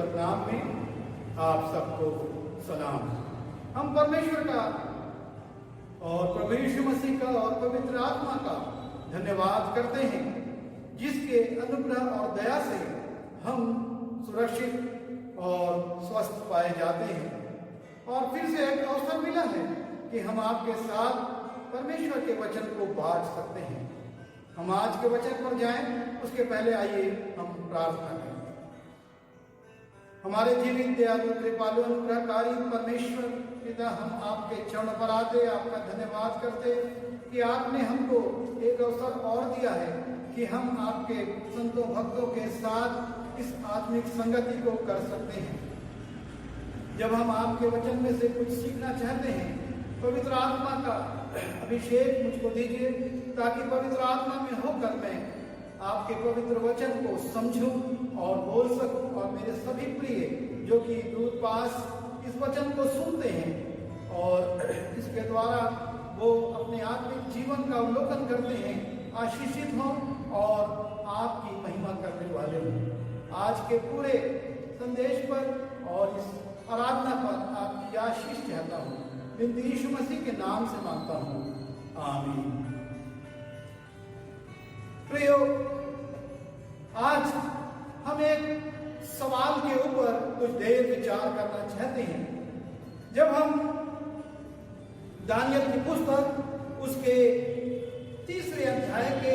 सुंदर नाम में आप सबको सलाम। हम परमेश्वर का और प्रभु यीशु मसीह का और पवित्र आत्मा का धन्यवाद करते हैं, जिसके अनुग्रह और दया से हम सुरक्षित और स्वस्थ पाए जाते हैं। और फिर से एक अवसर मिला है कि हम आपके साथ परमेश्वर के वचन को बांट सकते हैं। हम आज के वचन पर जाएं, उसके पहले आइए हम प्रार्थना करें। हमारे जीवित दयालु कृपालु अनुग्रहकारी परमेश्वर पिता, हम आपके चरण पर आते आपका धन्यवाद करते कि आपने हमको एक अवसर और दिया है कि हम आपके संतों भक्तों के साथ इस आत्मिक संगति को कर सकते हैं। जब हम आपके वचन में से कुछ सीखना चाहते हैं, पवित्र आत्मा का अभिषेक मुझको दीजिए, ताकि पवित्र आत्मा में होकर मैं आपके पवित्र वचन को समझूं और बोल सकूं, और मेरे सभी प्रिय जो कि दूर पास इस वचन को सुनते हैं और इसके द्वारा वो अपने आत्मिक जीवन का अवलोकन करते हैं, आशीषित हों और आपकी महिमा करने वाले हों। आज के पूरे संदेश पर और इस आराधना पर आपकी आशीष चाहता हूँ, बिन यीशु मसीह के नाम से मांगता हूँ, आमीन। प्रियो, आज हम एक सवाल के ऊपर कुछ देर विचार करना चाहते हैं। जब हम दानियल की पुस्तक उसके 3 अध्याय के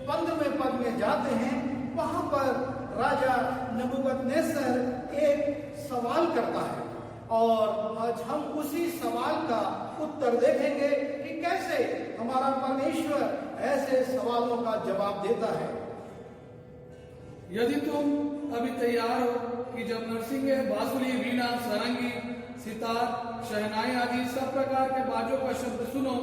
15वें पद में जाते हैं, वहां पर राजा नबूकदनेस्सर एक सवाल करता है और आज हम उसी सवाल का उत्तर देखेंगे कि कैसे हमारा परमेश्वर ऐसे सवालों का जवाब देता है। यदि तुम अभी तैयार हो कि जब नरसिंगे, बांसुरी, वीणा, सारंगी, सितार, शहनाई आदि सब प्रकार के बाजों का शब्द सुनो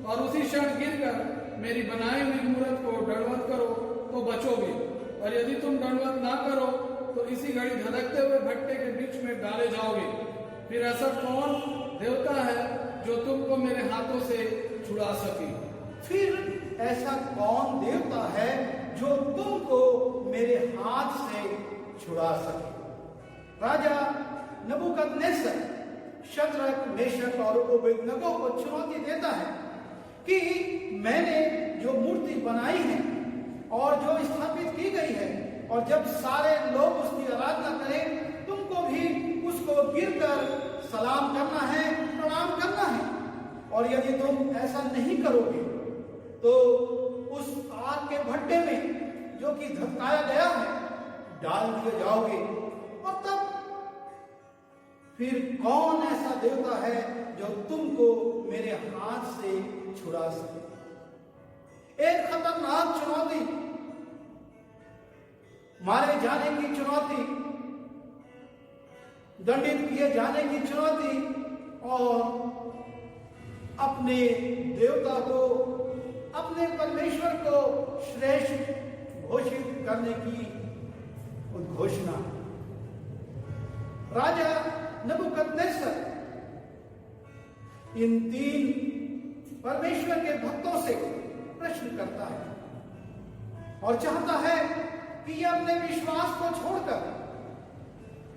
और उसी क्षण गिरकर मेरी बनाई हुई मूर्त को दंडवत करो तो बचोगे, और यदि तुम दंडवत ना करो तो इसी घड़ी धधकते हुए भट्टे के बीच में डाले जाओगे। फिर ऐसा कौन देवता है जो तुमको मेरे हाथों से छुड़ा सके? फिर ऐसा कौन देवता है जो तुमको मेरे हाथ से छुड़ा सके? राजा नबूकदनेस्सर शद्रक, मेशक और अबेदनगो को चुनौती देता है कि मैंने जो मूर्ति बनाई है और जो स्थापित की गई है, और जब सारे लोग उसकी आराधना करें, तुमको भी उसको गिरकर सलाम करना है, प्रणाम करना है। और यदि तुम ऐसा नहीं करोगे तो उस आग के भट्टे में जो कि धधकाया गया है डाल दिए जाओगे। और तब फिर कौन ऐसा देवता है जो तुमको मेरे हाथ से छुड़ा सके? एक खतरनाक चुनौती, मारे जाने की चुनौती, दंडित किए जाने की चुनौती, और अपने देवता को, अपने परमेश्वर को श्रेष्ठ घोषित करने की उद्घोषणा। राजा नबूकदनेस्सर इन 3 परमेश्वर के भक्तों से प्रश्न करता है और चाहता है कि ये अपने विश्वास को छोड़कर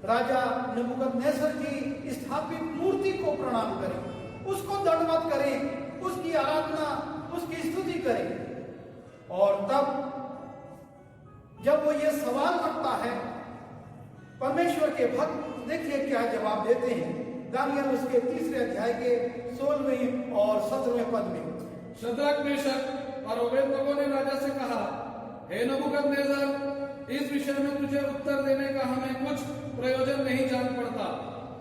राजा नबूकदनेस्सर की स्थापित मूर्ति को प्रणाम करें, उसको दंडवत करें, उसकी आराधना, उसकी स्तुति करें। और तब जब वो ये सवाल रखता है, परमेश्वर के भक्त देखिए क्या जवाब देते हैं। दानियल उसके 3 अध्याय के 16वें और 17वें पद में, शद्रक, मेशक और अबेदनगो ने राजा से कहा, हे नबूकदनेस्सर, इस विषय में तुझे उत्तर देने का हमें कुछ प्रयोजन नहीं जान पड़ता।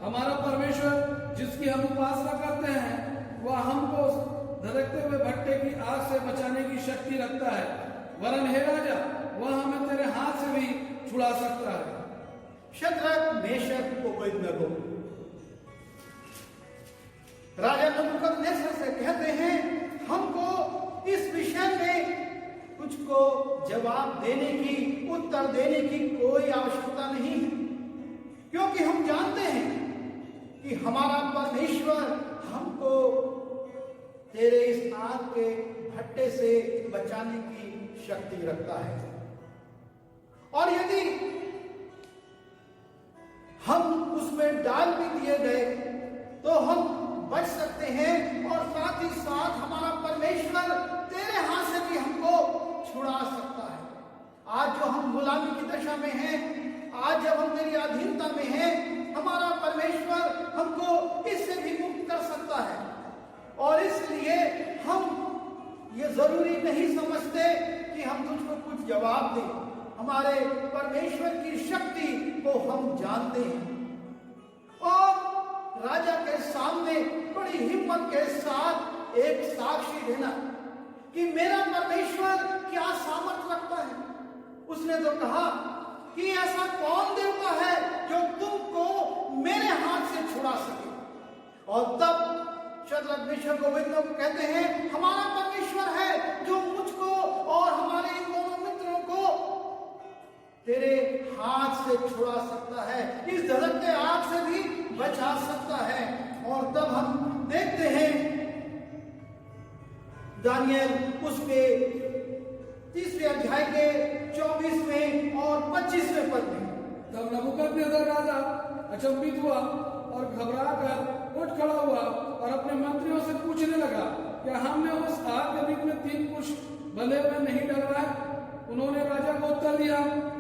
हमारा परमेश्वर जिसकी हम उपासना करते हैं, वह हमको धधकते हुए भट्टे की आग से बचाने की शक्ति रखता है, वरन हे राजा, वह हमें तेरे हाथ से भी छुड़ा सकता है। शद्रक, मेशक, अबेदनगो राजा नबूकदनेस्सर से कहते हैं, हमको इस विषय में कुछ को जवाब देने की, उत्तर देने की कोई आवश्यकता नहीं है, क्योंकि हम जानते हैं कि हमारा परमेश्वर हमको तेरे इस आग के भट्टे से बचाने की शक्ति रखता है। और यदि हम उसमें डाल भी दिए गए तो हम बच सकते हैं, और साथ ही साथ हमारा परमेश्वर तेरे हाथ से भी हमको छुड़ा सकता है। आज जो हम गुलामी की दशा में हैं, आज जब हम तेरी अधीनता में हैं, हमारा परमेश्वर हमको इससे भी मुक्त कर सकता है। और इसलिए हम ये जरूरी नहीं समझते कि हम तुझको कुछ जवाब दें। हमारे परमेश्वर की शक्ति को हम जानते हैं और राजा के सामने बड़ी हिम्मत के साथ एक साक्षी देना कि मेरा परमेश्वर क्या सामर्थ रखता है। उसने तो कहा कि ऐसा कौन देवता है जो तुमको मेरे हाथ से छुड़ा सके। और तब शद्रक मेशक अबेदनगो को कहते हैं, हमारा परमेश्वर है जो मुझको और हमारे इन दोनों मित्रों को तेरे हाथ से छुड़ा सकता है, इस धधकते आग से भी बचा सकता है। और तब हम देखते हैं दानियल उसके 3 अध्याय के 24वें और 25वें पद में, तब नबूकदनेस्सर राजा अचंभित हुआ और घबरा कर उठ खड़ा हुआ और अपने मंत्रियों से पूछने लगा, क्या हमने उस आग के बीच में 3 पुरुष बंधे हुए नहीं डलवाए? उन्होंने राजा को उत्तर दिया,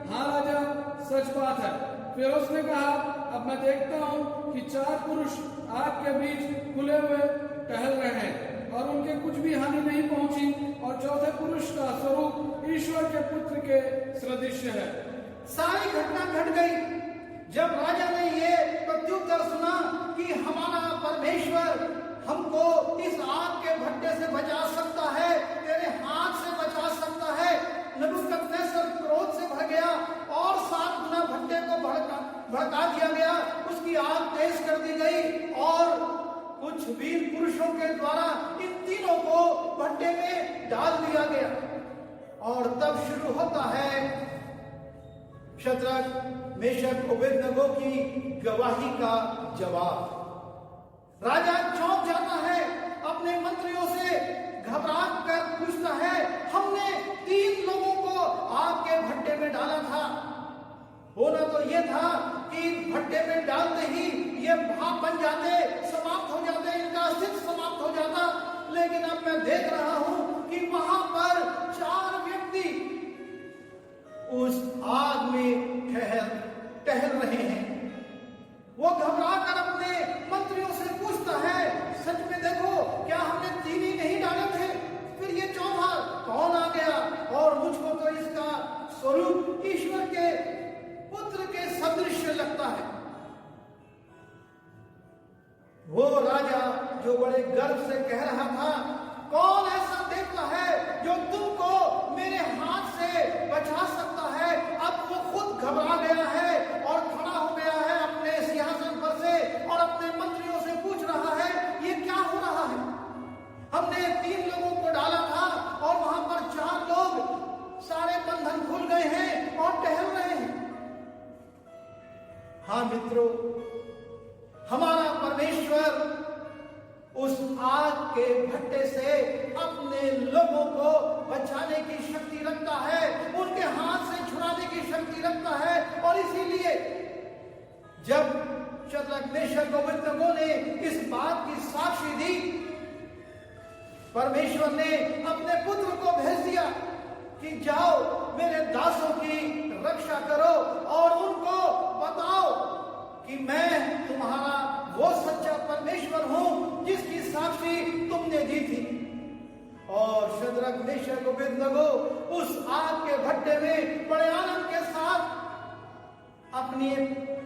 हाँ राजा, सच बात है। फिर उसने कहा, अब मैं देखता हूँ कि 4 पुरुष आग के बीच खुले हुए टहल रहे हैं और उनके कुछ भी हानि नहीं पहुंची, और चौथे पुरुष का स्वरूप ईश्वर के पुत्र के सदृश है। सारी घटना घट गई जब राजा ने ये प्रत्युत्तर सुना कि हमारा परमेश्वर हमको इस आग के भट्टे से बचा सकता है, तेरे हाथ से बचा सकता है। नबूकदनेस्सर क्रोध से भर गया और 7 गुना भट्टे को भड़का दिया गया, उसकी आग तेज कर दी गई और कुछ वीर पुरुषों के द्वारा इन तीनों को भट्टे में डाल दिया गया। और तब शुरू होता है शद्रक मेशक अबेदनगो की गवाही का जवाब। राजा चौंक जाता है, अपने मंत्रियों से घबरा कर पूछता है, हमने 3 लोगों को आग के भट्टे में डाला था। होना तो यह था कि भट्टे में डालते ही ये भाप बन जाते, समाप्त हो जाते, इनका अस्तित्व समाप्त हो जाता। लेकिन अब मैं देख रहा हूं कि वहां पर 4 व्यक्ति उस आग में टहल रहे हैं। वो घबरा कर अपने मंत्रियों से पूछता है, सच में देखो, क्या हमने 3 ही नहीं डाले थे? फिर ये चौथा कौन आ गया? और मुझको तो इसका स्वरूप ईश्वर के पुत्र के सदृश लगता है। वो राजा जो बड़े गर्व से कह रहा था, कौन ऐसा देवता है जो तुमको मेरे हाथ से बचा सकता है, अब वो खुद घबरा गया है और खड़ा हो गया है अपने सिंहासन पर से और अपने मंत्रियों से पूछ रहा है, ये क्या हो रहा है? हमने 3 लोगों को डाला था और वहां पर 4 लोग, सारे बंधन खुल गए हैं और टहल रहे हैं। हाँ मित्रों, हमारा परमेश्वर उस आग के भट्टे से अपने लोगों को बचाने की शक्ति रखता है, उनके हाथ से छुड़ाने की शक्ति रखता है। और इसीलिए जब शद्रक मेशक अबेदनगो ने इस बात की साक्षी दी, परमेश्वर ने अपने पुत्र को भेज दिया कि जाओ मेरे दासों की रक्षा करो और उनको बताओ कि मैं तुम्हारा वो सच्चा परमेश्वर हूं जिसकी साक्षी तुमने दी थी। और शद्रक मेशक अबेदनगो उस आग के भट्टे में बड़े आनंद के साथ अपने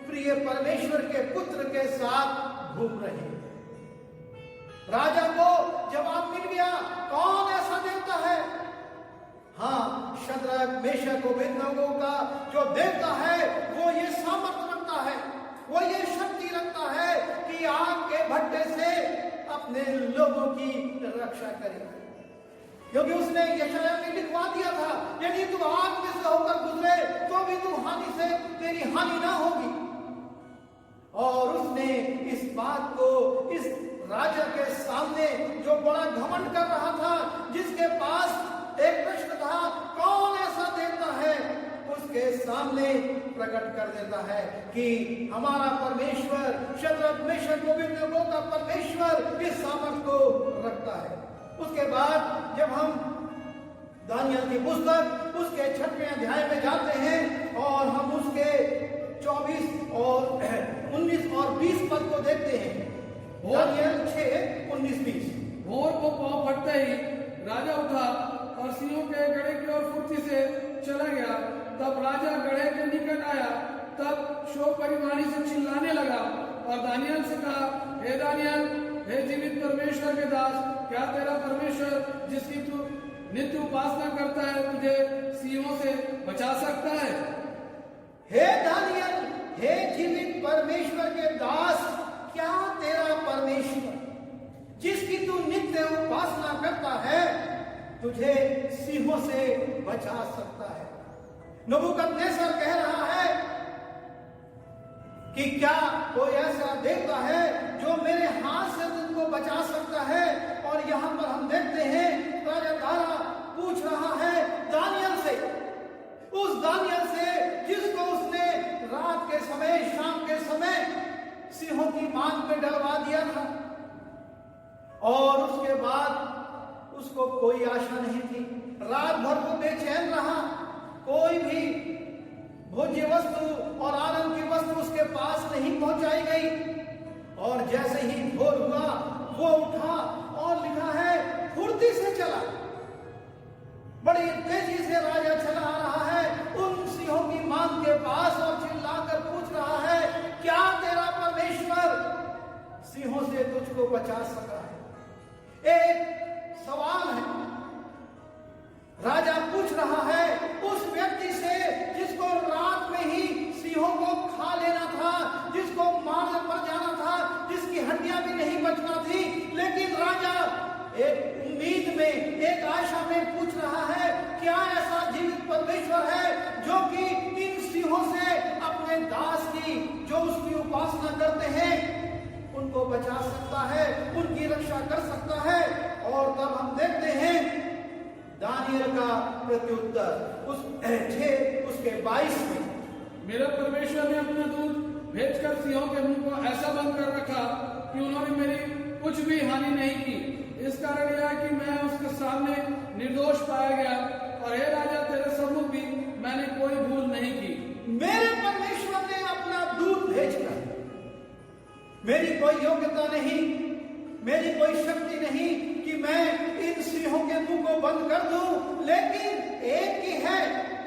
प्रिय परमेश्वर के पुत्र के साथ घूम रहे। राजा को जवाब मिल गया, कौन ऐसा देवता है? हाँ, शद्रक मेशक अबेदनगो का जो देवता है वो ये सामर्थ रखता है, वो ये शक्ति रखता है कि आग के भट्टे से अपने लोगों की रक्षा करे। क्योंकि उसने यशायाह में लिखवा दिया था, यदि तू आग में से होकर गुजरे तो भी तू हानि से तेरी हानि ना होगी। और उसने इस बात को इस राजा के सामने जो बड़ा घमंड कर रहा था, जिसके पास एक प्रश्न था, कौन ऐसा देवता है, उस उसके सामने प्रकट कर देता है कि हमारा परमेश्वर शद्रक मेशक अबेदनगो का परमेश्वर इस सामर्थ को रखता है। उसके बाद जब हम दानियल की पुस्तक उसके 6वें अध्याय में जाते हैं और हम उसके 24 और 19 और 20 पद को देखते हैं। दानियल 6:19-20। भोर को पांव फटते ही राजा उठा और सिंहों के गड़े की ओर फुर्ती से चला गया। तब राजा गड़े के निकट आया, तब शोक परिवाणी से चिल्लाने लगा और दानियल से कहा, हे दानियल, हे जीवित परमेश्वर के दास, क्या तेरा परमेश्वर जिसकी तू नित्य उपासना करता है तुझे सिंहों से बचा सकता है? हे दानियल, हे जीवित परमेश्वर के दास, क्या तेरा परमेश्वर जिसकी तू नित्य उपासना करता है तुझे सिंहों से बचा सकता है? नबूकदनेस्सर कह रहा है कि क्या कोई ऐसा देवता है जो मेरे हाथ से तुमको बचा सकता है? और यहाँ पर हम देखते हैं राजा दारा पूछ रहा है दानियल से, उस दानियल से जिसको उसने रात के समय, शाम के समय सिंहों की मांग में डलवा दिया था और उसके बाद उसको कोई आशा नहीं थी। रात भर वो बेचैन रहा, कोई भी भोज्य वस्तु और आनंद की वस्तु उसके पास नहीं पहुंचाई गई। और जैसे ही भोर हुआ वो उठा और लिखा है फुर्ती से चला, बड़ी तेजी से राजा चला आ रहा है उन सिंहों की मांग के पास और चिल्लाकर पूछ रहा है, क्या तेरा परमेश्वर सिंहों से तुझको बचा सका है? एक सवाल है राजा पूछ रहा है उस व्यक्ति से जिसको रात में ही सिंहों को खा लेना था, जिसको मार पर जाना था, जिसकी हड्डियां भी नहीं बचना थी, लेकिन राजा एक उम्मीद में, एक आशा में पूछ रहा है, क्या ऐसा जीवित परमेश्वर है जो कि इन सिंहों से अपने दास की, जो उसकी उपासना करते हैं, उनको बचा सकता है, उनकी रक्षा कर सकता है? और तब हम देखते हैं दानियल का प्रत्युत्तर उस 6 उसके 22 में, मेरा परमेश्वर ने अपना दूत भेजकर सिंहों के मुंह को ऐसा बंद कर रखा कि उन्होंने मेरी कुछ भी हानि नहीं की। इस कारण यह है कि मैं उसके सामने निर्दोष पाया गया और हे राजा, तेरे सम्मुख भी मैंने कोई भूल नहीं की। मेरे परमेश्वर ने अपना दूत भेजकर, मेरी कोई योग्यता नहीं, मेरी कोई शक्ति नहीं कि मैं इन सिंहों के मुंह को बंद कर दूं, लेकिन एक ही है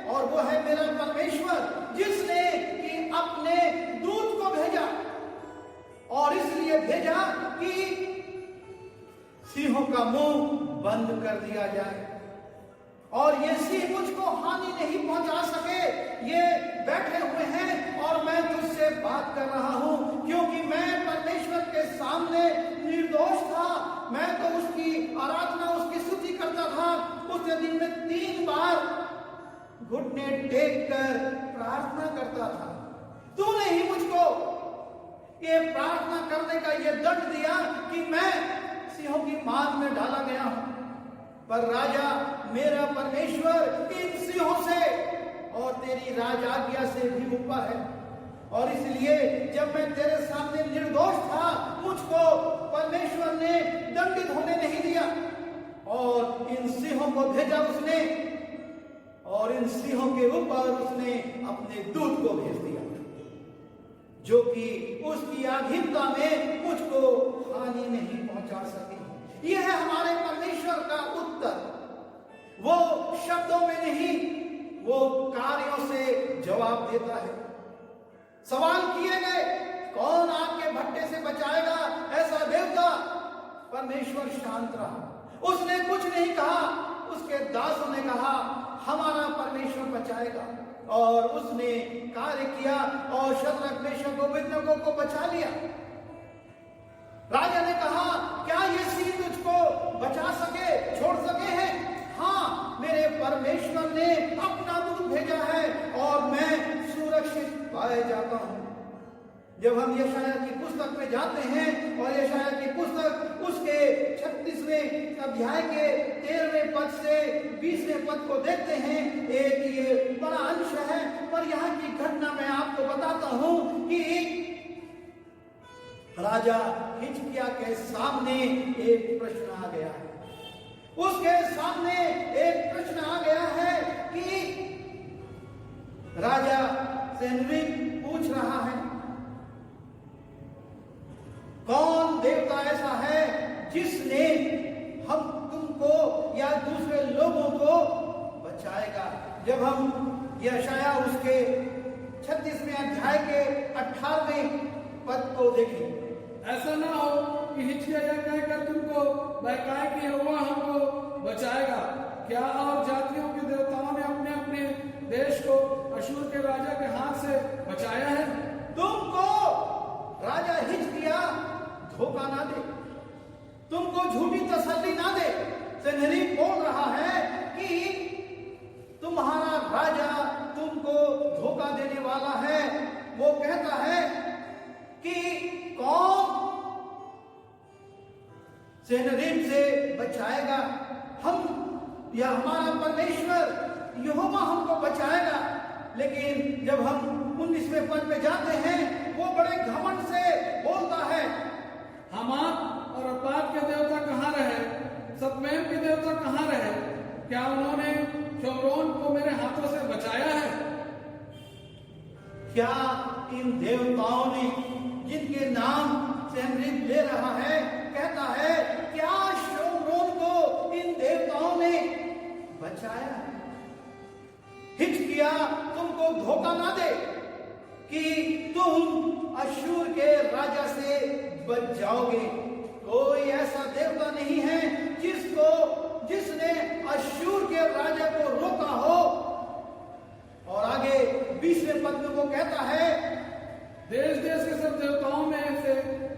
और वो है मेरा परमेश्वर जिसने कि अपने दूत को भेजा और इसलिए भेजा कि सिंहों का मुंह बंद कर दिया जाए और ये सिंह मुझको हानि नहीं पहुंचा सके। ये बैठे हुए हैं और मैं तुझसे बात कर रहा हूं क्योंकि मैं परमेश्वर के सामने निर्दोष था। मैं तो उसकी आराधना, उसकी स्तुति करता था। उस दिन में 3 बार घुटने टेक कर प्रार्थना करता था। तूने ही मुझको ये प्रार्थना करने का ये दंड दिया कि मैं सिंहों की मांग में डाला गया हूं। पर राजा, मेरा परमेश्वर इन सिंहों से और तेरी राज आज्ञा से भी ऊपर है और इसलिए जब मैं तेरे सामने निर्दोष था, मुझको परमेश्वर ने दंडित होने नहीं दिया और इन सिंहों को भेजा उसने और इन सिंहों के ऊपर उसने अपने दूत को भेज दिया जो कि उसकी अधीनता में मुझको हानि नहीं पहुंचा सकी। यह है हमारे परमेश्वर का उत्तर। वो शब्दों में नहीं, वो कार्यों से जवाब देता है। सवाल किए गए, कौन आग के भट्टे से बचाएगा ऐसा देवता? परमेश्वर शांत रहा, उसने कुछ नहीं कहा। उसके दासों ने कहा हमारा परमेश्वर बचाएगा और उसने कार्य किया और शद्रक मेशक अबेदनगो को बचा लिया। राजा ने कहा क्या ये सिंह तुझको बचा सके, छोड़ सके हैं? हाँ, मेरे परमेश्वर ने अपना दूत भेजा है और मैं सुरक्षित पाए जाता हूं। जब हम यशायाह की पुस्तक में जाते हैं और यशायाह की पुस्तक उसके 36वें अध्याय के 13वें पद से 20वें पद को देखते हैं, एक ये बड़ा अंश है, पर यहाँ की घटना मैं आपको बताता हूं कि राजा हिजकिय्याह के सामने एक प्रश्न आ गया है। उसके सामने एक प्रश्न आ गया है कि राजा सन्हेरीब पूछ रहा है, कौन देवता ऐसा है जिसने हम तुमको या दूसरे लोगों को बचाएगा। जब हम यशायाह उसके 36वें अध्याय के 18वें पद को देखें, ऐसा ना हो कि हिजकिय्याह यह कहकर तुमको बहकाए कि यहोवा हमको बचाएगा। क्या और जातियों के देवताओं ने अपने अपने देश को अशूर के राजा के हाथ से बचाया है? तुमको राजा हिजकिय्याह धोखा ना दे, तुमको झूठी तसल्ली ना दे। सन्हेरीब बोल रहा है कि तुम्हारा राजा तुमको धोखा देने वाला है। वो कहता है कि कौन सन्हेरीब से बचाएगा, हम या हमारा परमेश्वर यहोवा हमको बचाएगा। लेकिन जब हम 19वें पद पे जाते हैं, वो बड़े घमंड से बोलता है, हमात और अर्पाद के देवता कहाँ रहे? सतवेम के देवता कहाँ रहे? क्या उन्होंने शोम्रोन को मेरे हाथों से बचाया है? क्या इन देवताओं ने, जिनके नाम सन्हेरीब ले रहा है, कहता है, क्या शोम्रोन को इन देवताओं ने बचाया है? हिजकिय्याह तुमको धोखा ना दे कि तुम अशूर के राजा से बच जाओगे। कोई ऐसा देवता नहीं है जिसने अशूर के राजा को रोका हो। और आगे 20वें पद में वो कहता है, देश देश के सब देवताओं में से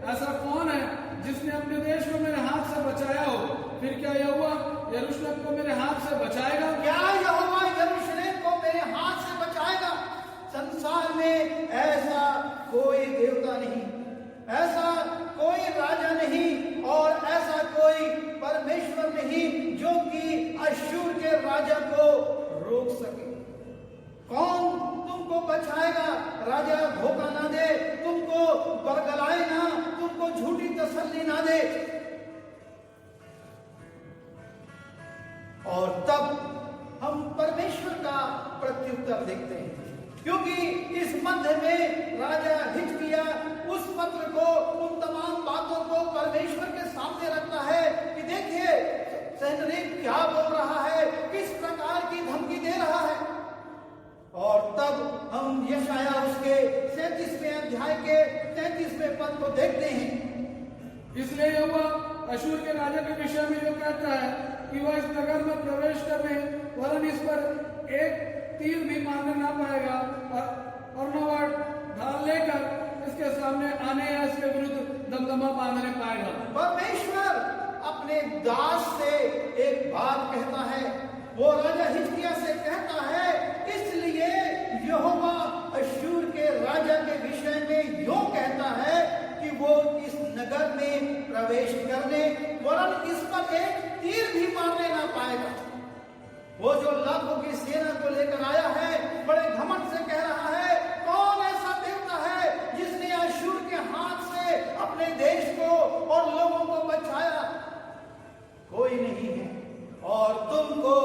ऐसा कौन है जिसने अपने देश को मेरे हाथ से बचाया हो? फिर क्या यहोवा यरूशलेम को मेरे हाथ से बचाएगा? क्या यहोवा यरूशलेम को मेरे हाथ से बचाएगा? संसार में ऐसा कोई देवता नहीं, ऐसा कोई राजा नहीं और ऐसा कोई परमेश्वर नहीं जो कि अशूर के राजा को रोक सके। कौन तुमको बचाएगा? राजा धोखा ना दे, तुमको बरगलाए ना, तुमको झूठी तसल्ली ना दे। और तब हम परमेश्वर का प्रत्युत्तर देखते हैं, क्योंकि इस मध्य में राजा हिजकिय्याह उस पत्र को, उन तमाम बातों को परमेश्वर के सामने रखता है कि देखिए सन्हेरीब क्या बोल रहा है, किस प्रकार की धमकी दे रहा है। और तब हम यशायाह उसके 37वें अध्याय के 33वें पद को देखते हैं। इसलिए यहोवा अशूर के राजा के विषय में जो कहता है कि वह इस नगर में प्रवेश करने वरन इस पर एक तीर भी मारने ना पाएगा और न वह ढाल लेकर इसके सामने आने या इसके विरुद्ध दमदमा बांधने पाएगा। परमेश्वर अपने दास से एक बात कहता है, वो राजा हिजकिय्याह से कहता है, इसलिए यहोवा अशूर के राजा के विषय में यूं कहता है कि वो इस नगर में प्रवेश करने वरन इस पर एक तीर भी मारने ना पाएगा। वो जो लाखों की सेना को लेकर आया है, बड़े घमंड से कह रहा है, कौन ऐसा देवता है जिसने अशूर के हाथ से अपने देश को और लोगों को बचाया? कोई नहीं है। और तुमको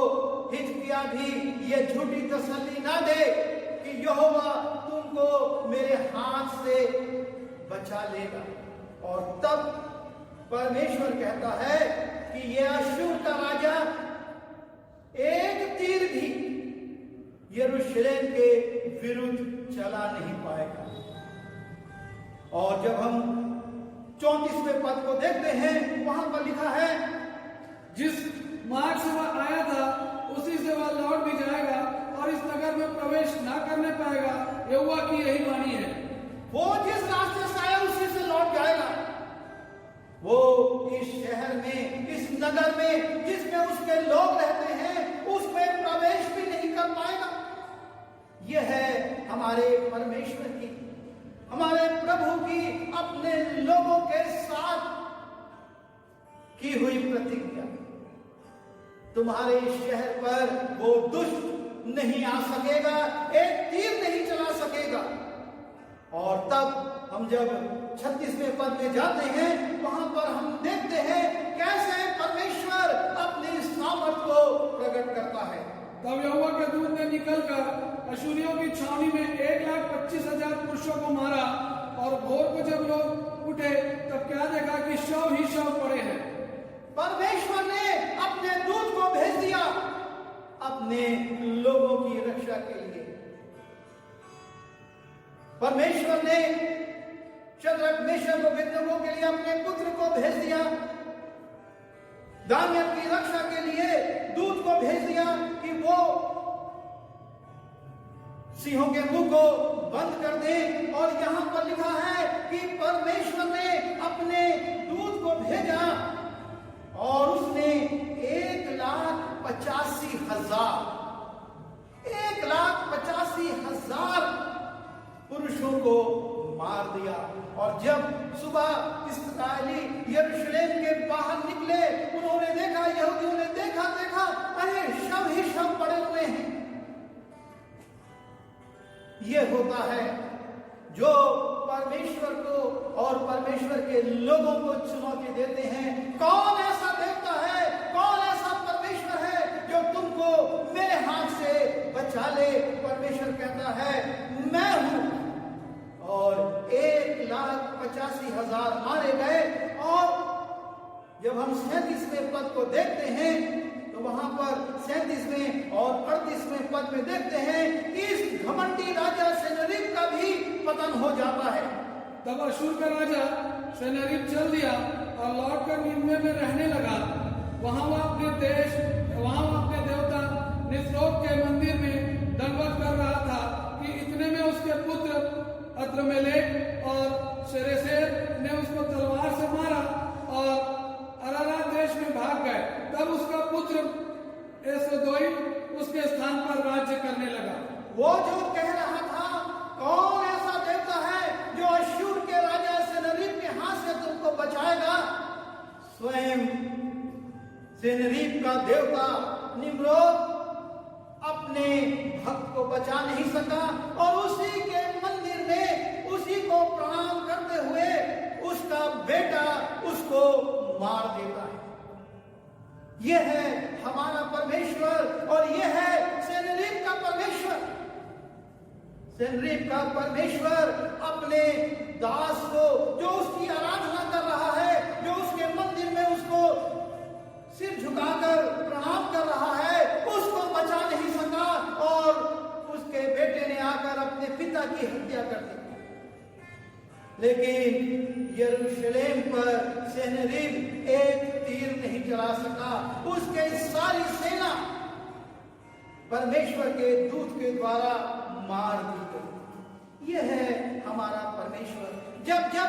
हिजकिय्याह भी ये झूठी तसल्ली ना दे कि यहोवा तुमको मेरे हाथ से बचा लेगा। और तब परमेश्वर कहता है कि ये अशूर का राजा एक तीर भी यरूशलेम के विरुद्ध चला नहीं पाएगा। और जब हम 34वें पद को देखते हैं, वहां पर लिखा है, जिस मार्ग से वह आया था उसी से वह लौट भी जाएगा और इस नगर में प्रवेश ना करने पाएगा। यहोवा की यही वाणी है। वो जिस रास्ते से आया उसी से लौट जाएगा। वो इस शहर में, इस नगर में जिसमें उसके लोग रहते हैं, उसमें प्रवेश भी नहीं कर पाएगा। यह है हमारे परमेश्वर की, हमारे प्रभु की अपने लोगों के साथ की हुई प्रतिज्ञा। तुम्हारे शहर पर वो दुष्ट नहीं आ सकेगा, एक तीर नहीं चला सकेगा। और तब हम जब 36वें पद में जाते हैं, वहां पर हम देखते हैं कैसे परमेश्वर अपनी सामर्थ को प्रकट करता है। तब यहोवा के दूत ने निकलकर अशूरियों की छावनी में 1,25,000 पुरुषों को मारा। और भोर को जब लोग उठे तब क्या देखा कि शव ही शव पड़े हैं। परमेश्वर ने अपने दूत को भेज दिया अपने लोगों की रक्षा के लिए। परमेश्वर ने शद्रक मेशक और अबेदनगो के लिए अपने पुत्र को भेज दिया। दानियल की रक्षा के लिए दूत को भेज दिया कि वो सिंहों के मुंह को बंद कर दे। और यहां पर लिखा है कि परमेश्वर ने अपने दूत को भेजा और उसने 1,85,000 पुरुषों को मार दिया। और जब सुबह इस्राएली यरूशलेम के बाहर निकले, उन्होंने देखा, यहूदियों ने देखा अरे शव ही शव पड़े हुए हैं। ये होता है जो परमेश्वर को और परमेश्वर के लोगों को चुनौती देते हैं। कौन ऐसा देवता है, कौन ऐसा परमेश्वर है जो तुमको मेरे हाथ से बचा ले? परमेश्वर कहता है मैं हूं। और 1,85,000 मारे गए। और जब हम 37वें पद को देखते हैं तो वहां पर 37वें और 38वें पद में देखते हैं कि इस घमंडी राजा सेनारीब का भी पतन हो जाता है। तब अशूर का राजा सेनारीब चल दिया और लौटकर निन्वे में रहने लगा। वहां वो अपने देवता निस्रोक के मंदिर में दंडवत कर रहा था कि इतने में उसके पुत्र अद्रमेलेक और शरेसेर ने उसको तलवार से मारा और अरारात देश में भाग गए। तब उसका पुत्र एसोदोई उसके स्थान पर राज्य करने लगा। वो जो कह रहा था कौन ऐसा देवता है जो अश्शूर के राजा सेनारीब के हाथ से तुमको बचाएगा? स्वयं सेनारीब का देवता निम्रोद अपने भक्त को बचा नहीं सका और उसी के मंदिर में उसी को प्रणाम करते हुए उसका बेटा उसको मार देता है। यह है हमारा परमेश्वर और यह है सेनारीब का परमेश्वर। सेनारीब का परमेश्वर अपने दास को जो उसकी आराधना कर रहा है, जो उसके मंदिर में उसको सिर झुकाकर प्रणाम कर रहा है, उसको बचा नहीं सका और उसके बेटे ने आकर अपने पिता की हत्या कर दी। लेकिन यरूशलेम पर सेनारीब एक तीर नहीं चला सका। उसके सारी सेना परमेश्वर के दूत के द्वारा मार दी गई। यह है हमारा परमेश्वर। जब जब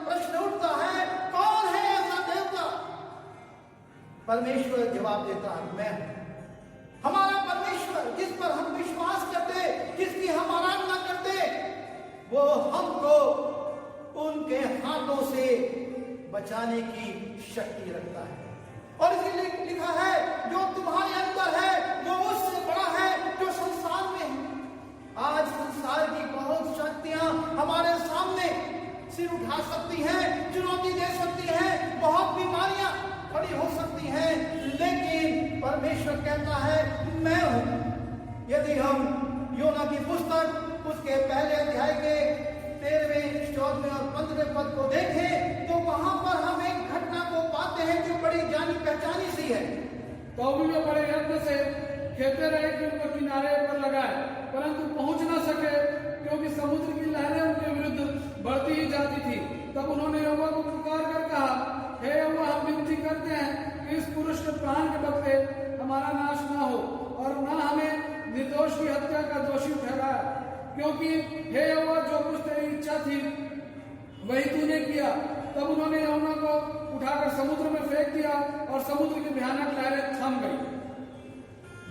प्रश्न उठता है कौन है ऐसा देवता, परमेश्वर जवाब देता है मैं हूं। हमारा परमेश्वर जिस पर हम विश्वास करते, जिसकी हम आराधना करते, वो हमको उनके हाथों से बचाने की शक्ति रखता है। और इसलिए लिखा है जो तुम्हारे अंदर है वो उससे बड़ा है जो संसार में है। आज संसार की बहुत शक्तियां हमारे सामने सिर उठा सकती हैं, चुनौती दे सकती हैं, बहुत बीमारियां खड़ी हो सकती हैं, लेकिन परमेश्वर कहता है मैं हूं। यदि हम योना की पुस्तक उसके पहले अध्याय के 13वें, 14वें और 15वें पद को देखें तो वहां पर हम एक घटना को पाते हैं जो बड़ी जानी पहचानी सी है। तो भी वे बड़े यत्न से खेलते रहे कि उनको किनारे पर लगाए, परंतु पहुंच न सके क्योंकि समुद्र की लहरें उनके विरुद्ध बढ़ती ही जाती थी। तब उन्होंने यहोवा को पुकार कर कहा, हे यहोवा, हम विनती करते हैं कि इस पुरुष के प्राण के बदले हमारा नाश न हो और न हमें निर्दोष की हत्या का दोषी ठहराया, क्योंकि हे यहोवा जो कुछ तेरी इच्छा थी वही तूने किया। तब उन्होंने यहोवा को उठाकर समुद्र में फेंक दिया और समुद्र की भयानक लहरें थम गई।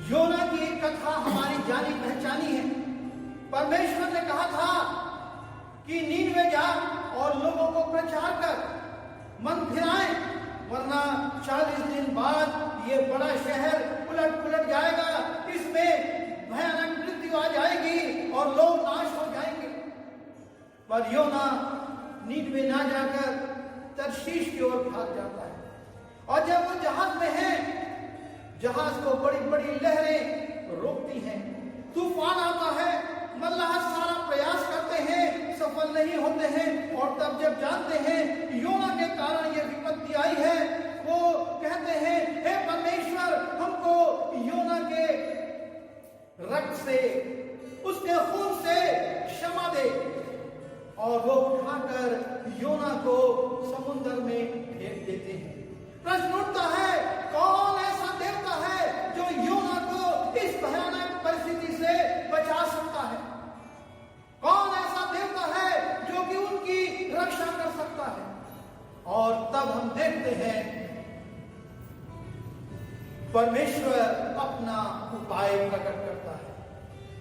योना की कथा हमारी जानी पहचानी है। परमेश्वर ने कहा था कि नीनवे जा और लोगों को प्रचार कर, मन फिराएं वरना 40 दिन बाद ये बड़ा शहर उलट पुलट जाएगा, इसमें भयानक मृत्यु आ जाएगी और लोग नाश हो जाएंगे। पर योना नींद में ना जाकर तर्शीश की ओर भाग जाता है, और जब वो जहाज में है, जहाज को बड़ी बड़ी लहरें रोकती हैं, तूफान आता है, मल्लाह सारा प्रयास करते हैं, सफल नहीं होते हैं। और तब जब जानते हैं योना के कारण ये विपत्ति आई है, वो कहते हैं, हे परमेश्वर, हमको योना के रक्त से, उसके खून से क्षमा दे। और वो उठाकर योना को समुद्र में फेंक देते हैं। प्रश्न उठता है, कौन ऐसा देवता है जो योना को इस भयानक परिस्थिति से बचा सकता है? कौन ऐसा देवता है जो कि उनकी रक्षा कर सकता है? और तब हम देखते हैं परमेश्वर अपना उपाय प्रकट करता है।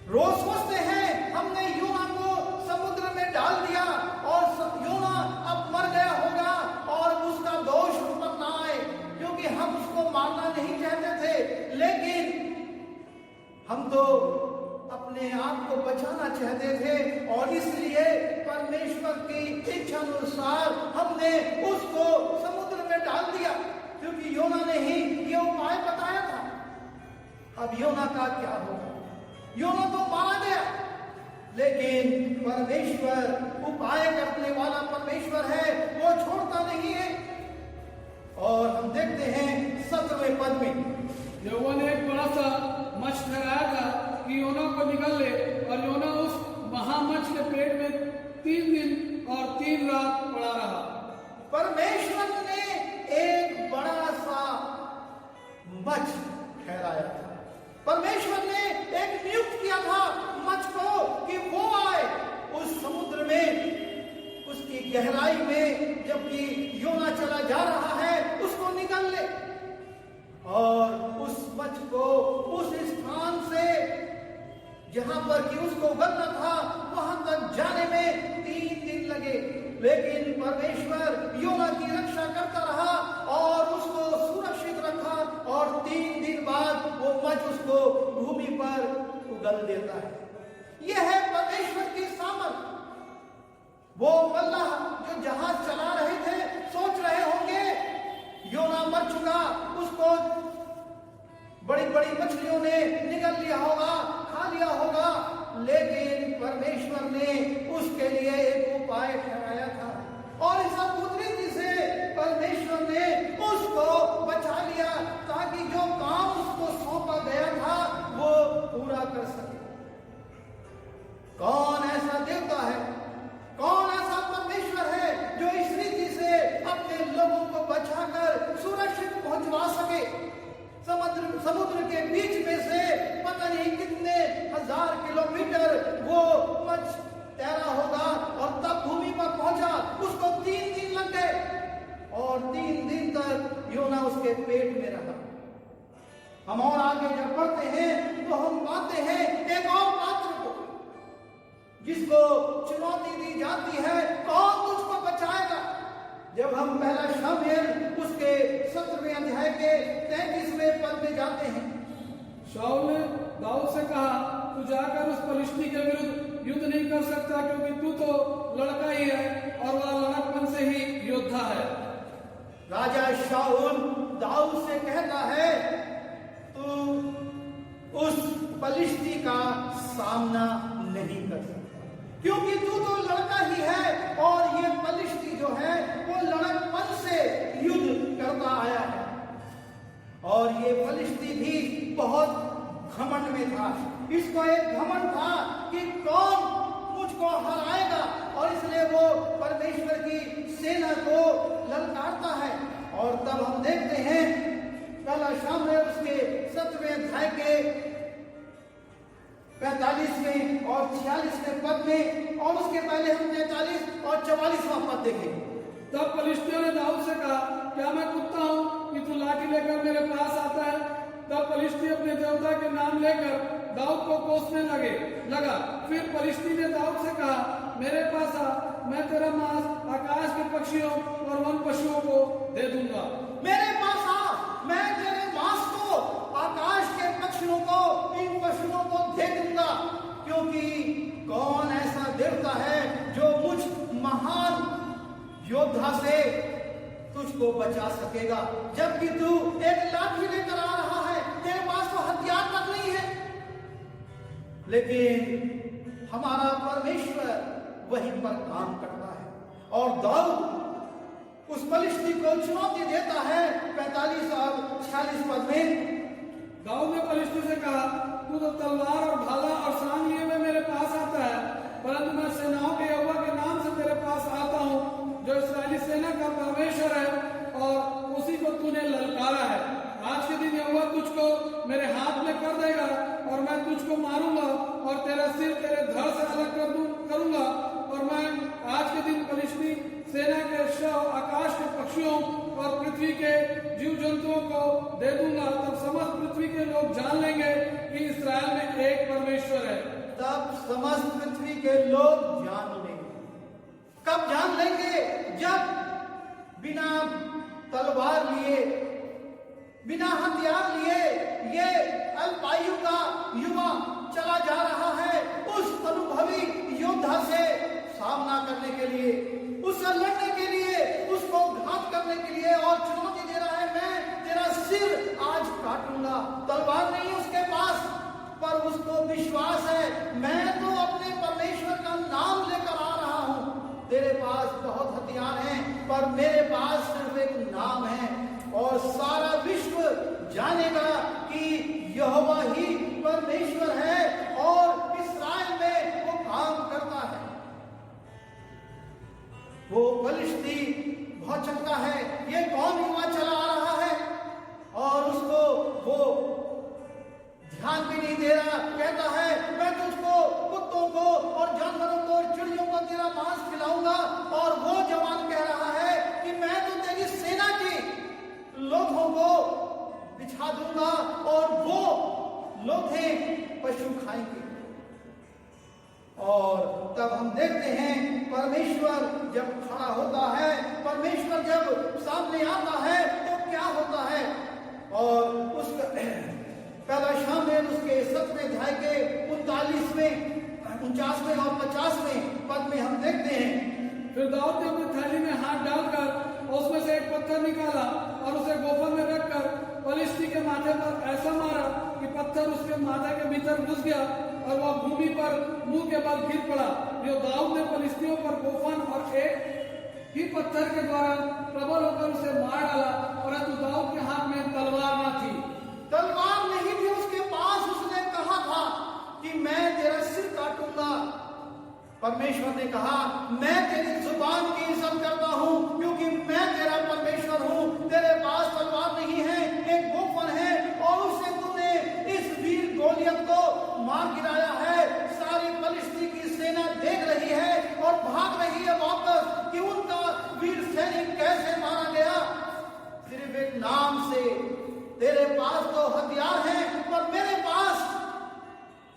रोज सोचते हैं हमने योना को समुद्र में डाल दिया और योना अब मर गया होगा और उसका दोष उस पर ना आए, क्योंकि हम उसको मारना नहीं चाहते थे, लेकिन हम तो अपने आप को बचाना चाहते थे और इसलिए परमेश्वर की इच्छा अनुसार हमने उसको समुद्र में डाल दिया, क्योंकि योना ने ही ये उपाय बताया था। अब योना का क्या होगा? योना तो मारा गया, लेकिन परमेश्वर उपाय करने वाला परमेश्वर है, वो छोड़ता नहीं है। और हम देखते हैं 17वें पद में यहोवा ने एक बड़ा सा मछ ठहराया था कि योना को निकल ले, और योना उस महामछ के पेट में 3 दिन और 3 रात पड़ा रहा। परमेश्वर ने एक बड़ा सा मछ ठहराया था। परमेश्वर ने एक नियुक्त किया था मछ को कि वो आए उस समुद्र में, उसकी गहराई में, जबकि योना चला जा रहा है, उसको निकल ले और उस मछ को उस स्थान से जहां पर कि उसको उगलना था वहां तक जाने में 3 दिन लगे। लेकिन परमेश्वर योना की रक्षा करता रहा और उसको सुरक्षित रखा, और 3 दिन बाद वो मछ उसको भूमि पर उगल देता है। यह है परमेश्वर की सामर्थ। वो मल्लाह जो जहाज चला रहे थे सोच रहे होंगे योना मर चुका, उसको बड़ी बड़ी मछलियों ने निगल लिया होगा, खा लिया होगा, लेकिन परमेश्वर ने उसके लिए एक उपाय ठहराया था और इस अद्भुत रीति से परमेश्वर ने उसको बचा लिया ताकि जो काम उसको सौंपा गया था वो पूरा कर सके। कौन ऐसा देवता है, कौन ऐसा परमेश्वर है जो इस रीति से अपने लोगों को बचाकर सुरक्षित पहुंचवा सके? समुद्र के बीच में से पता नहीं कितने 1000 किलोमीटर वो मछ तैरा होगा और तब भूमि पर पहुंचा। उसको 3 दिन लग गए और 3 दिन तक योना उसके पेट में रहा। हम और आगे जब बढ़ते हैं तो हम पाते हैं एक और पात्र को जिसको चुनौती दी जाती है, कौन तुझको बचाएगा? जब हम पहला शमूएल उसके 17वें अध्याय के 33वें पद में जाते हैं, शाऊल ने दाऊद से कहा, तू जाकर उस पलिश्ती के विरुद्ध युद्ध नहीं कर सकता, क्योंकि तू तो लड़का ही है और वह लड़कपन से ही योद्धा है। राजा शाऊल दाऊद से कहता है, तू उस पलिश्ती का सामना नहीं कर सकता, क्योंकि तू तो लड़का ही है और ये पलिश्ती जो है वो लड़कपन से युद्ध करता आया है। और ये पलिश्ती भी बहुत घमंड में था। इसको एक घमंड था कि कौन मुझको हराएगा, और इसलिए वो परमेश्वर की सेना को ललकारता है। और तब हम देखते हैं पहला शमूएल उसके 17वें अध्याय के 45वें और 46वें पद में, और उसके पहले हम 43 और 44वां पद देखेंगे। तब पलिश्तियों ने दाऊद से कहा, क्या मैं कुत्ता हूं कि तू लाठी लेकर मेरे पास आता है? तब फलिश्ती अपने देवता के नाम लेकर दाऊद को कोसने लगा। फिर फलिश्ती ने दाऊद से कहा, मेरे पास आ, मैं तेरा मांस आकाश के पक्षियों और वन पशुओं को दे दूंगा। मेरे पास आ, मैं तेरे मांस को आकाश के पक्षियों को, इन पशुओं को दे दूंगा, क्योंकि कौन ऐसा देवता है जो मुझ महान योद्धा से तुझको बचा सकेगा, जबकि तू एक लाठी लेकर आ रहा है, तेरे पास तो हथियार तक नहीं है। लेकिन हमारा परमेश्वर वहीं पर काम करता है। और दाऊद उस फलिश्ती को चुनौती देता है 45 और 46 पद में। दाऊद ने फलिश्ती से कहा, तू तो तलवार और भाला और सांग लिए हुए मेरे पास आता है, परंतु मैं सेनाओं के यहोवा के नाम से तेरे पास आता हूँ, जो इस्राएली सेना का परमेश्वर है, और उसी को तूने ललकारा है। आज के दिन यहोवा तुझको मेरे हाथ में कर देगा, और मैं तुझको मारूंगा और तेरा सिर तेरे धड़ से अलग करूंगा, और मैं आज के दिन फलिश्ती सेना के शव आकाश के पक्षियों और पृथ्वी के जीव जंतुओं को दे दूंगा। तब समस्त पृथ्वी के लोग जान लेंगे कि इस्राएल में एक परमेश्वर है। तब समस्त पृथ्वी के लोग जान लेंगे। कब जान लेंगे? जब बिना तलवार लिए, बिना हथियार लिए ये अल्पायु का युवा चला जा रहा है उस अनुभवी योद्धा से सामना करने के लिए, उससे लड़ने के लिए, उसको घात करने के लिए, और चुनौती दे रहा है, मैं तेरा सिर आज काटूंगा। तलवार नहीं उसके पास, पर उसको विश्वास है, मैं तो अपने परमेश्वर का नाम लेकर आ रहा हूं। तेरे पास बहुत हथियार हैं, पर मेरे पास सिर्फ एक नाम है, और सारा विश्व जानेगा कि यहोवा ही परमेश्वर है और इस्राएल में वो काम करता है। वो फलिश्ती बहुत चमका है, ये कौन युवा चला आ रहा है, और उसको वो ध्यान भी नहीं दे रहा। कहता है, मैं तुझको कुत्तों को और जानवरों को और चिड़ियों को तेरा मांस खिलाऊंगा, और वो जवान कह रहा है कि मैं तो तेरी सेना की लोथों को बिछा दूंगा, और वो लोथे पशु खाएंगे। और तब हम देखते हैं परमेश्वर जब खड़ा होता है, परमेश्वर जब सामने आता है तो क्या होता है। और उसका पहला शामिल उसके 7वें अध्याय के 39वें, 49वें और 50वें पद में हम देखते हैं, फिर दाऊद ने अपनी थैली में हाथ डालकर उसमें से एक पत्थर निकाला और उसे गोफन में रखकर फलिश्ती के माथे पर ऐसा मारा कि पत्थर उसके माथे के भीतर घुस गया और वह भूमि पर मुंह के बल गिर पड़ा। जो दाऊद ने फलिश्तियों पर गोफन और एक ही पत्थर के द्वारा प्रबल होकर उसे मार डाला, परंतु दाऊद के हाथ में तलवार न थी। तलवार नहीं थी उसके पास। उसने कहा था कि मैं तेरा सिर काटूंगा। परमेश्वर ने कहा, मैं तेरी जुबान की इज्जत करता हूं, क्योंकि मैं तेरा परमेश्वर हूं। तेरे पास तलवार नहीं है, एक गोफन है, और उससे तूने इस वीर गोलियत को मार गिराया है। सारी फलिश्ती की सेना देख रही है और भाग रही है वापस कि उनका वीर सैनिक कैसे मारा गया। सिर्फ एक नाम से। तेरे पास तो हथियार हैं, पर मेरे पास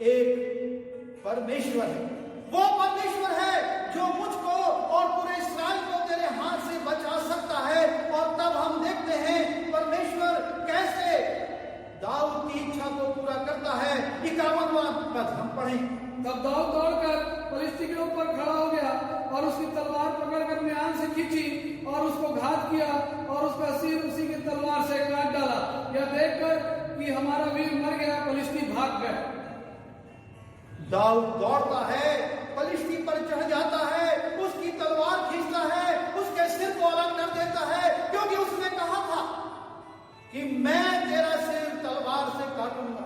एक परमेश्वर है। वो परमेश्वर है जो मुझको और पूरे इस्राएल को तेरे हाथ से बचा सकता है। और तब हम देखते हैं परमेश्वर कैसे दाऊद की इच्छा को पूरा करता है। 51वां पद हम पढ़ें। तब दाऊद दौड़कर फलिश्ती के ऊपर खड़ा हो गया और उसकी तलवार पकड़कर म्यान से खींची और उसको घात किया और उसका सिर उसी की तलवार से काट डाला। यह देखकर कि हमारा वीर मर गया, फलिश्ती भाग गए। दाऊद दौड़ता है, फलिश्ती पर चढ़ जाता है, उसकी तलवार खींचता है, उसके सिर को अलग कर देता है, क्योंकि उसने कहा था कि मैं तेरा सिर तलवार से काटूंगा।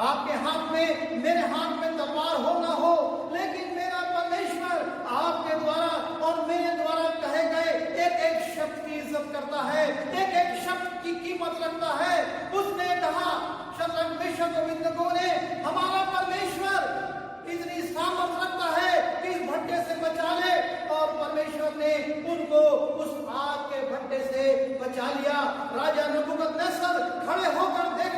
आपके हाथ में, मेरे हाथ में तलवार हो ना हो, लेकिन मेरा परमेश्वर आपके द्वारा और मेरे द्वारा कहे गए एक एक शब्द की इज्जत करता है, एक एक शब्द की कीमत रखता है। उसने कहा, शद्रक मेशक अबेदनगो ने, हमारा परमेश्वर इतनी सामर्थ रखता है कि इस भट्टे से बचा ले, और परमेश्वर ने उनको उस आग के भट्टे से बचा लिया। राजा नबूकदनेस्सर खड़े होकर देख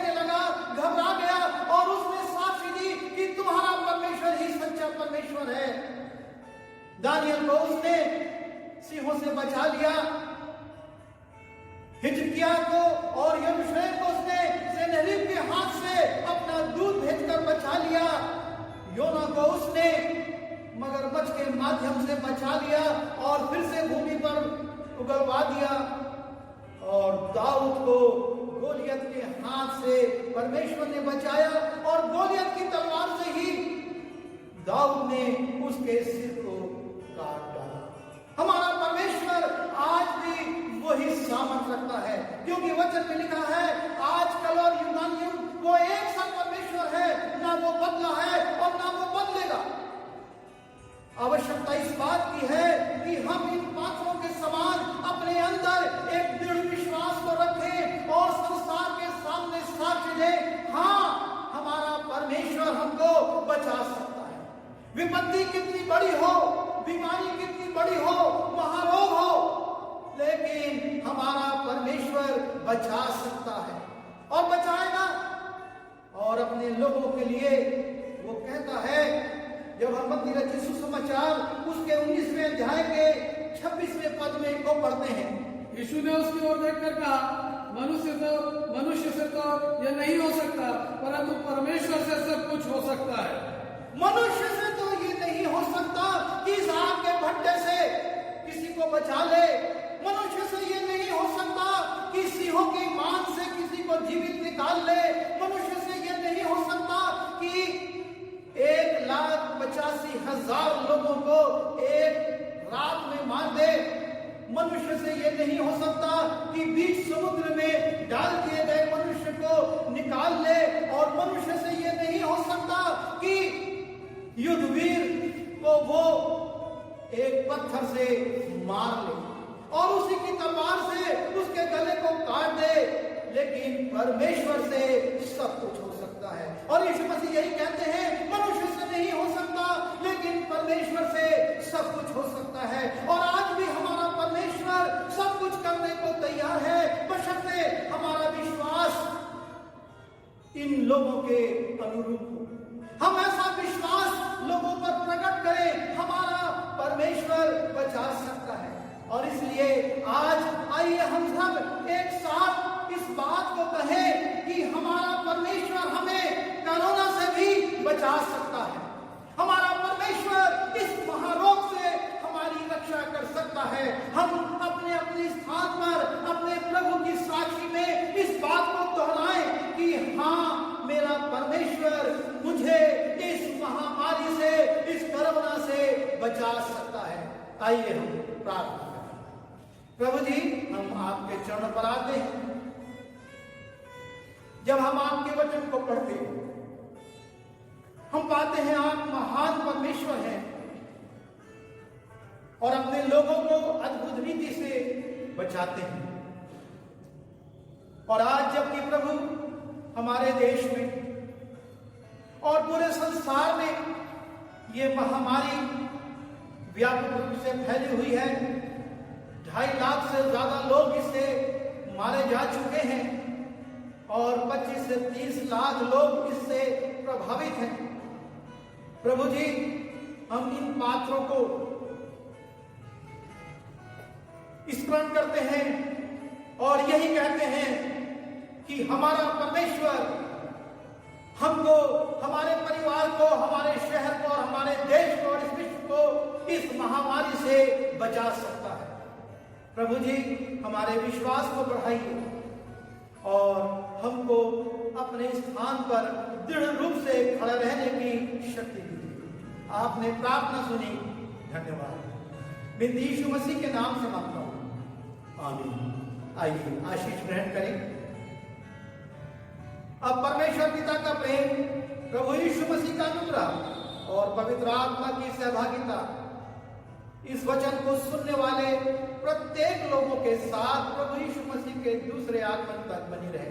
सिंहों से बचा लिया। हिजकिय्याह को और यरूशलेम को उसने सन्हेरीब के हाथ से अपना दूत भेजकर बचा लिया। योना को उसने मगरमच्छ के माध्यम से बचा लिया और फिर से भूमि पर उगलवा दिया। और दाऊद को गोलियत के हाथ से परमेश्वर ने बचाया और गोलियत की तलवार से ही दाऊद ने उसके सिर को काट डाला। हमारा परमेश्वर आज भी वही सामर्थ रखता है, क्योंकि वचन में लिखा है आजकल और यूनानियों वो एक सा परमेश्वर है, ना वो बदला है और ना वो बदलेगा। आवश्यकता इस बात की है कि हम इन पात्रों के समान अपने अंदर एक दृढ़ विश्वास को रखें और संसार के सामने साक्ष्य दें, हाँ हमारा परमेश्वर हमको बचा सकता है। विपत्ति कितनी बड़ी हो, बीमारी कितनी बड़ी हो, महारोग हो, लेकिन हमारा परमेश्वर बचा सकता है और बचाएगा। और अपने लोगों के लिए वो कहता है, जब हम मत्ती रचित सुसमाचार उसके 19वें अध्याय के 26वें पद में को पढ़ते हैं, यीशु ने उसकी ओर देखकर कहा, मनुष्य से तो यह नहीं हो सकता, परंतु परमेश्वर से सब कुछ हो सकता है। मनुष्य से तो ये नहीं हो सकता कि इस आग के भट्टे से किसी को बचा ले। मनुष्य से ये नहीं हो सकता कि सिंहों की मान से किसी को जीवित निकाल ले। मनुष्य से ये नहीं हो सकता कि 1,85,000 लोगों को एक रात में मार दे। मनुष्य से ये नहीं हो सकता कि बीच समुद्र में डाल दिए गए मनुष्य को निकाल ले। और मनुष्य से ये नहीं हो सकता कि युद्धवीर को वो एक पत्थर से मार ले और उसी की तलवार से उसके गले को काट दे। लेकिन परमेश्वर से सब कुछ हो सकता है। और यीशु मसीह यही कहते हैं, मनुष्य से नहीं हो सकता, लेकिन परमेश्वर से सब कुछ हो सकता है। और आज भी हमारा परमेश्वर सब कुछ करने को तैयार है, बशर्ते हमारा विश्वास इन लोगों के अनुरूप हो। हम ऐसा विश्वास लोगों पर प्रकट करें, हमारा परमेश्वर बचा सकता है। और इसलिए आज आइए हम सब एक साथ इस बात को कहें कि हमारा परमेश्वर हमें कोरोना से भी बचा सकता है। हमारा परमेश्वर इस महारोग से हमारी रक्षा कर सकता है। हम अपने अपने स्थान पर अपने प्रभु की साक्षी में इस बात को दोहराएं कि हाँ, मेरा परमेश्वर मुझे इस महामारी से, इस कोरोना से बचा सकता है। आइए हम प्रार्थना करें। प्रभु जी, हम आपके चरणों पर आते हैं। जब हम आपके वचन को पढ़ते हैं, हम पाते हैं आप महान परमेश्वर हैं और अपने लोगों को अद्भुत रीति से बचाते हैं। और आज जबकि प्रभु हमारे देश में और पूरे संसार में ये महामारी व्यापक रूप से फैली हुई है, 2.5 लाख से ज्यादा लोग इससे मारे जा चुके हैं और 25 से 30 लाख लोग इससे प्रभावित हैं। प्रभु जी, हम इन पात्रों को स्मरण करते हैं और यही कहते हैं कि हमारा परमेश्वर हमको, हमारे परिवार को, हमारे शहर को और हमारे देश को और इस विश्व को इस महामारी से बचा सकता है। प्रभु जी, हमारे विश्वास को बढ़ाइए और हमको अपने स्थान पर दृढ़ रूप से खड़ा रहने की शक्ति दीजिए। आपने प्रार्थना सुनी, धन्यवाद। बिंदी यीशु मसीह के नाम से मांगता हूं, आमीन। आइए आशीष ग्रहण करें। अब परमेश्वर पिता का प्रेम, प्रभु यीशु मसीह का अनुग्रह और पवित्र आत्मा की सहभागिता इस वचन को सुनने वाले प्रत्येक लोगों के साथ प्रभु यीशु मसीह के दूसरे आगमन तक बनी रहे।